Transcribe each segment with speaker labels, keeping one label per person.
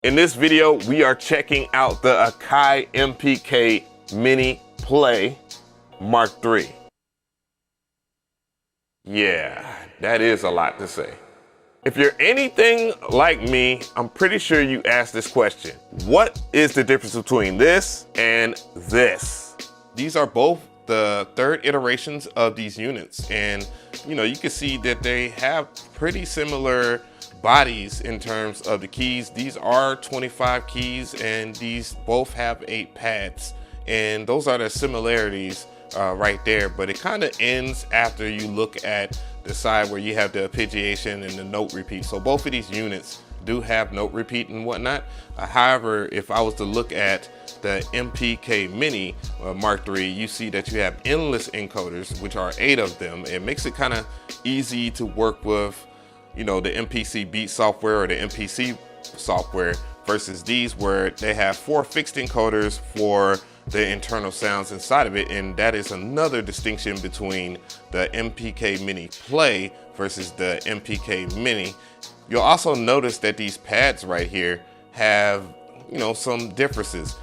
Speaker 1: In this video, we are checking out the AKAI MPK Mini Play Mark III. Yeah, that is a lot to say. If you're anything like me, I'm pretty sure you asked this question. What is the difference between this and this? These are both the third iterations of these units, and you can see that they have pretty similar bodies in terms of the keys. These are 25 keys and these both have 8 pads, and those are the similarities right there. But it kind of ends after you look at the side where you have the arpeggiation and the note repeat. So both of these units do have note repeat and whatnot. However, if I was to look at the MPK Mini Mark III, you see that you have endless encoders, which are 8 of them. It makes it kind of easy to work with the MPC beat software or the MPC software, versus these where they have 4 fixed encoders for the internal sounds inside of it. And that is another distinction between the MPK Mini Play versus the MPK Mini. You'll also notice that these pads right here have some differences.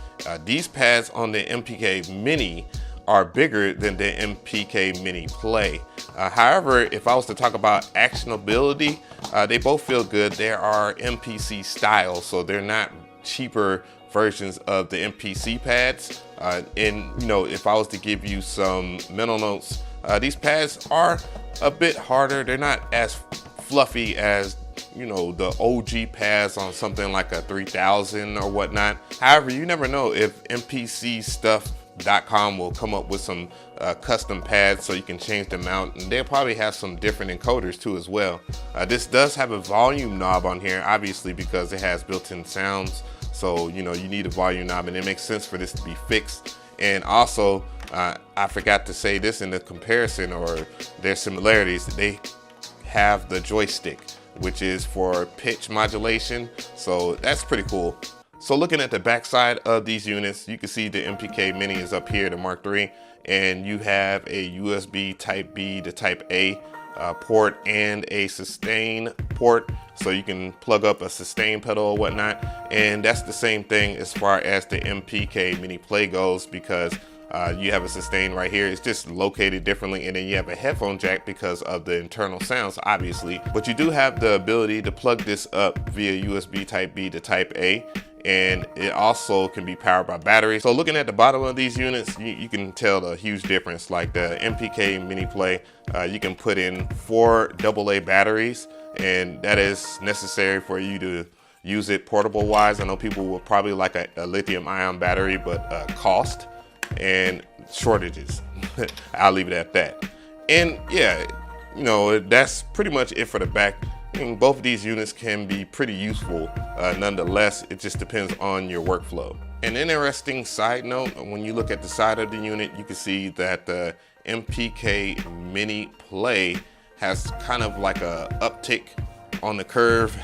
Speaker 1: These pads on the MPK Mini are bigger than the MPK Mini Play. However, if I was to talk about actionability, they both feel good. They are MPC style, so they're not cheaper versions of the MPC pads. If I was to give you some mental notes, these pads are a bit harder. They're not as fluffy as the OG pads on something like a 3000 or whatnot. However, you never know if MPCstuff.com will come up with some custom pads so you can change them out, and they'll probably have some different encoders too as well. This does have a volume knob on here, obviously, because it has built-in sounds. So you need a volume knob, and it makes sense for this to be fixed. And also, I forgot to say this in the comparison or their similarities, they have the joystick, which is for pitch modulation. So that's pretty cool. So looking at the back side of these units, you can see the MPK Mini is up here, the Mark III, and you have a USB Type B to Type A port and a sustain port, so you can plug up a sustain pedal or whatnot. And that's the same thing as far as the MPK Mini Play goes, because you have a sustain right here. It's just located differently, and then you have a headphone jack because of the internal sounds, obviously. But you do have the ability to plug this up via USB Type B to Type A, and it also can be powered by battery. So looking at the bottom of these units, you can tell the huge difference. Like the MPK Mini Play, you can put in 4 AA batteries, and that is necessary for you to use it portable wise. I know people will probably like a lithium ion battery, but cost and shortages. I'll leave it at that. And yeah, that's pretty much it for the back. Both of these units can be pretty useful. Nonetheless, it just depends on your workflow. An interesting side note, when you look at the side of the unit, you can see that the MPK Mini Play has kind of like a uptick on the curve.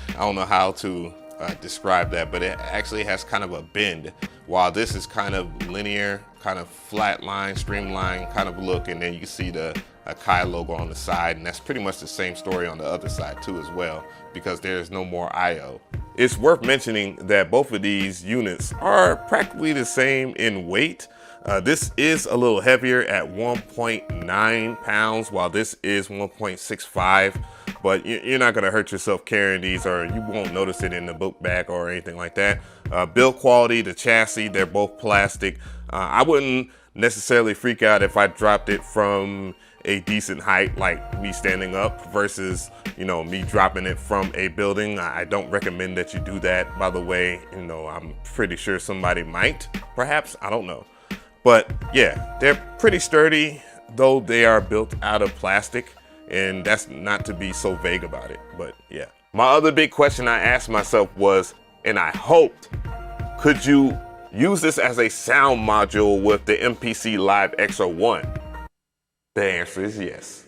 Speaker 1: I don't know how to describe that, but it actually has kind of a bend, while this is kind of linear, kind of flat line, streamline kind of look. And then you can see the AKAI logo on the side, and that's pretty much the same story on the other side too as well, because there's no more IO. It's worth mentioning that both of these units are practically the same in weight. This is a little heavier at 1.9 pounds, while this is 1.65. But you're not gonna hurt yourself carrying these, or you won't notice it in the book bag or anything like that. Build quality, the chassis, they're both plastic. I wouldn't necessarily freak out if I dropped it from a decent height, like me standing up, versus me dropping it from a building. I don't recommend that you do that, by the way. I'm pretty sure somebody might, perhaps, I don't know. But yeah, they're pretty sturdy, though they are built out of plastic, and that's not to be so vague about it. But yeah, my other big question I asked myself was, and I hoped, could you use this as a sound module with the MPC Live X01? The answer is yes.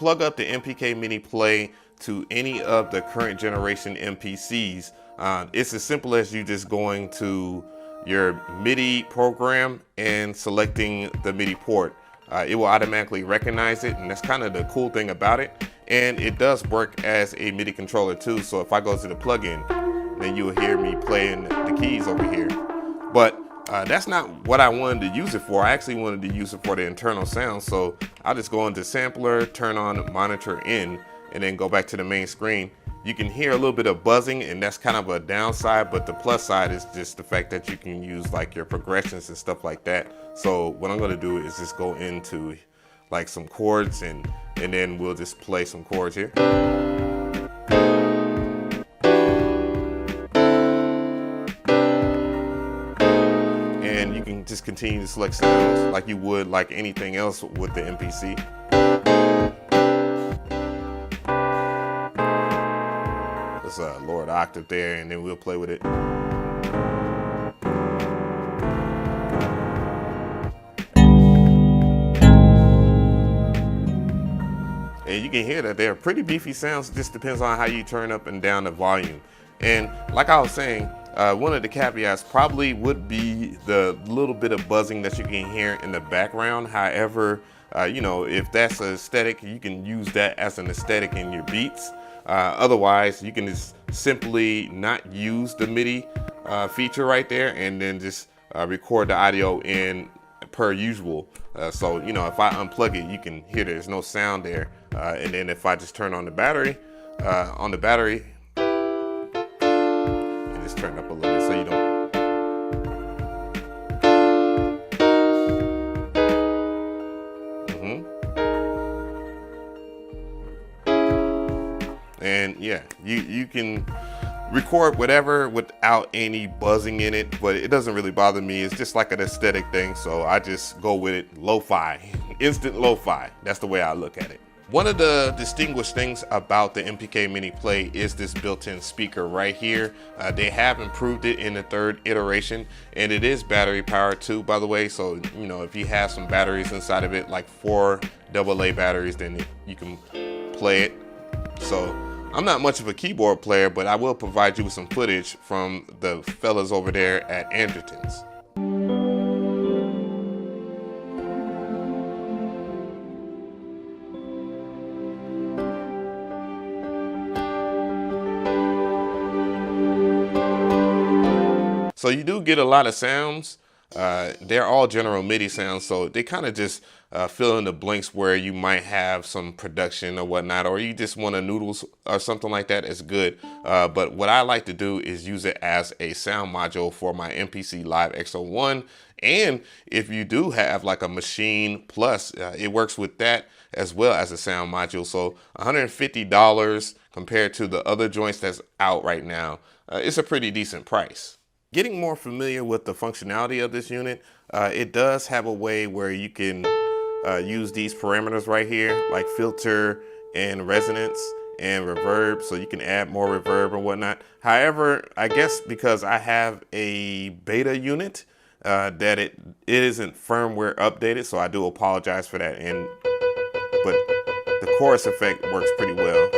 Speaker 1: plug up the MPK Mini Play to any of the current generation MPCs, it's as simple as you just going to your MIDI program and selecting the MIDI port. It will automatically recognize it, and that's kind of the cool thing about it. And it does work as a MIDI controller too. So if I go to the plugin, then you will hear me playing the keys over here. But that's not what I wanted to use it for. I actually wanted to use it for the internal sound. So I'll just go into sampler, turn on monitor in, and then go back to the main screen. You can hear a little bit of buzzing, and that's kind of a downside, but the plus side is just the fact that you can use like your progressions and stuff like that. So what I'm gonna do is just go into like some chords, and then we'll just play some chords here. And you can just continue to select sounds like you would like anything else with the MPC. Let's lower the octave there, and then we'll play with it. And you can hear that they're pretty beefy sounds. It just depends on how you turn up and down the volume. And like I was saying, one of the caveats probably would be the little bit of buzzing that you can hear in the background. However, you know, if that's an aesthetic, you can use that as an aesthetic in your beats. Otherwise, you can just simply not use the MIDI feature right there, and then just record the audio in per usual. So, you know, if I unplug it, you can hear there's no sound there. And then if I just turn on the battery, and just turn it up a little bit so you don't. And yeah, you can record whatever without any buzzing in it, but it doesn't really bother me. It's just like an aesthetic thing, so I just go with it. Lo-fi, instant lo-fi. That's the way I look at it. One of the distinguished things about the MPK Mini Play is this built-in speaker right here. They have improved it in the 3rd iteration, and it is battery powered too, by the way. So, you know, if you have some batteries inside of it, like 4 AA batteries, then you can play it. So I'm not much of a keyboard player, but I will provide you with some footage from the fellas over there at Anderton's. So you do get a lot of sounds. They're all general MIDI sounds, so they kind of just fill in the blanks where you might have some production or whatnot, or you just want to noodles or something like that. It's good. But what I like to do is use it as a sound module for my MPC Live X01. And if you do have like a Machine Plus, it works with that as well as a sound module. So $150 compared to the other joints that's out right now, it's a pretty decent price. Getting more familiar with the functionality of this unit, it does have a way where you can use these parameters right here, like filter and resonance and reverb, so you can add more reverb and whatnot. However, I guess because I have a beta unit, that it isn't firmware updated, so I do apologize for that. But the chorus effect works pretty well.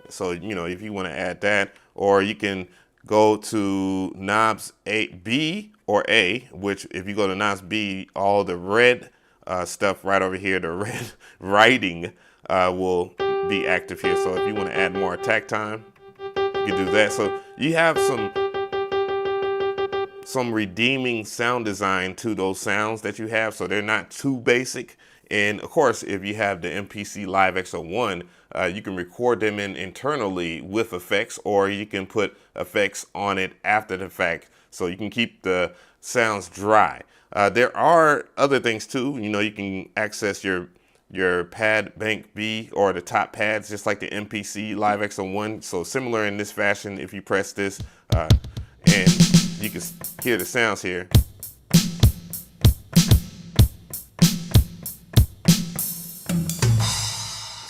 Speaker 1: So, you know, if you want to add that, or you can go to knobs B or A, which if you go to knobs B, all the red stuff right over here, the red writing will be active here. So if you want to add more attack time, you can do that. So you have some redeeming sound design to those sounds that you have, so they're not too basic. And of course, if you have the MPC Live X01, you can record them in internally with effects, or you can put effects on it after the fact, so you can keep the sounds dry. There are other things too. You know, you can access your pad bank B or the top pads, just like the MPC Live X01. So similar in this fashion, if you press this, and you can hear the sounds here.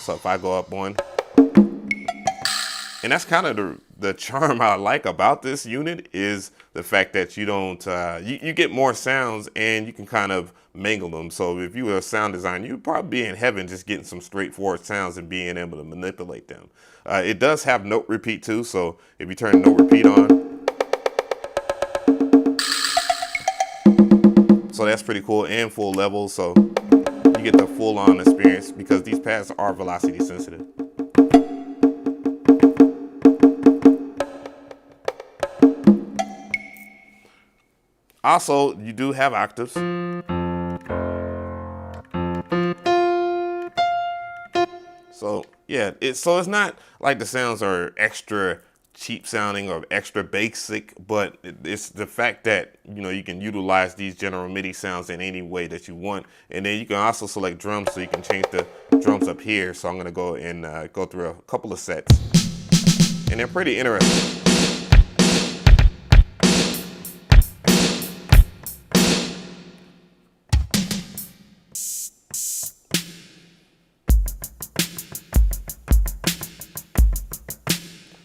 Speaker 1: So if I go up one, and that's kind of the charm I like about this unit, is the fact that you don't, you get more sounds and you can kind of mangle them. So if you were a sound designer, you'd probably be in heaven just getting some straightforward sounds and being able to manipulate them. It does have note repeat too, so if you turn note repeat on, so that's pretty cool, and full level, so you get the full on experience because these pads are velocity sensitive. Also, you do have octaves. So yeah, it's not like the sounds are extra cheap sounding or extra basic, but it's the fact that, you know, you can utilize these general MIDI sounds in any way that you want. And then you can also select drums, so you can change the drums up here. So I'm gonna go and go through a couple of sets, and they're pretty interesting.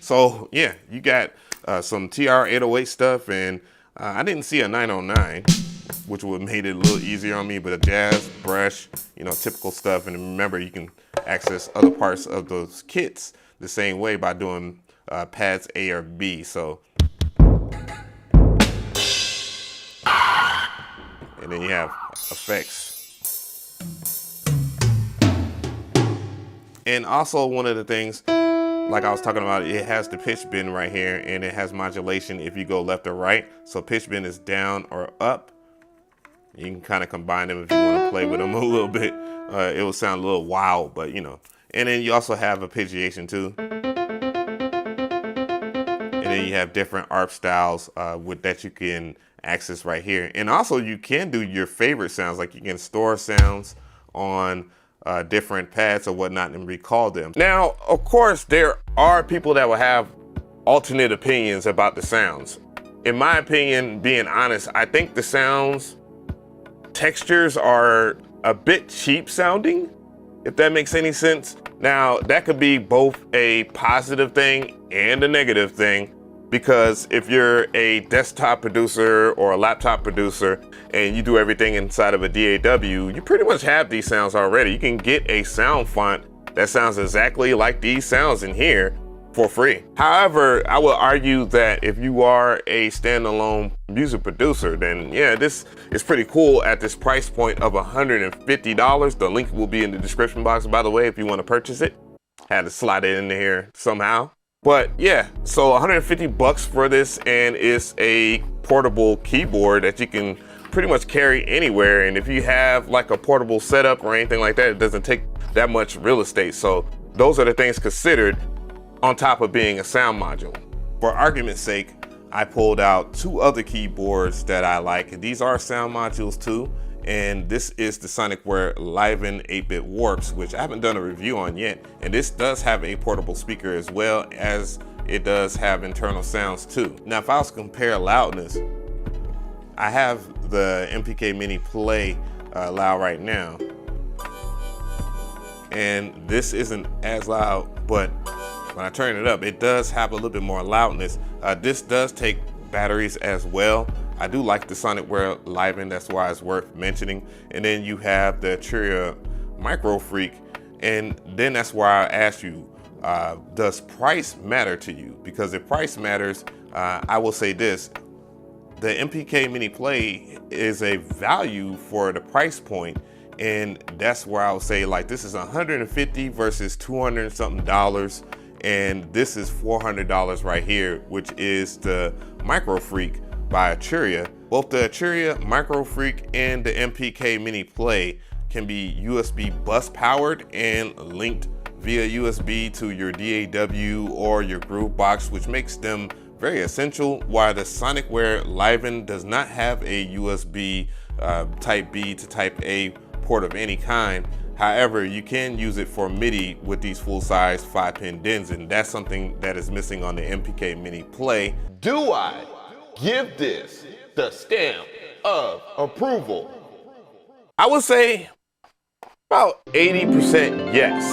Speaker 1: So yeah, you got some TR-808 stuff, and I didn't see a 909, which would have made it a little easier on me, but a jazz, brush, you know, typical stuff. And remember, you can access other parts of those kits the same way by doing pads A or B. So, and then you have effects. And also one of the things, like I was talking about, it has the pitch bend right here, and it has modulation if you go left or right. So pitch bend is down or up. You can kind of combine them if you want to play with them a little bit. It will sound a little wild, but you know. And then you also have arpeggiation too. And then you have different ARP styles with that you can access right here. And also you can do your favorite sounds, like you can store sounds on different pads or whatnot and recall them. Now, of course, there are people that will have alternate opinions about the sounds. In my opinion, being honest, I think the sounds textures are a bit cheap sounding, if that makes any sense. Now, that could be both a positive thing and a negative thing, because if you're a desktop producer or a laptop producer and you do everything inside of a DAW, you pretty much have these sounds already. You can get a sound font that sounds exactly like these sounds in here for free. However, I will argue that if you are a standalone music producer, then yeah, this is pretty cool at this price point of $150. The link will be in the description box, by the way, if you want to purchase it. Had to slide it in here somehow. But yeah, so 150 bucks for this, and it's a portable keyboard that you can pretty much carry anywhere. And if you have like a portable setup or anything like that, it doesn't take that much real estate. So those are the things considered on top of being a sound module. For argument's sake, I pulled out two other keyboards that I like. These are sound modules too. And this is the Sonicware Liven 8-bit Warps, which I haven't done a review on yet. And this does have a portable speaker as well as it does have internal sounds too. Now, if I was to compare loudness, I have the MPK Mini Play loud right now. And this isn't as loud, but when I turn it up, it does have a little bit more loudness. This does take batteries as well. I do like the Sonicware Liven, that's why it's worth mentioning. And then you have the AKAI Microfreak, and then that's why I asked you, does price matter to you? Because if price matters, I will say this: the MPK Mini Play is a value for the price point, and that's where I would say, like, this is $150 versus $200 and something, and this is $400 right here, which is the Microfreak by AKAI. Both the AKAI Microfreak and the MPK Mini Play can be USB bus powered and linked via USB to your DAW or your Groovebox, which makes them very essential, while the Sonicware Liven does not have a USB Type B to Type A port of any kind. However, you can use it for MIDI with these full-size 5-pin DINs, and that's something that is missing on the MPK Mini Play. Do I give this the stamp of approval? I would say about 80% yes.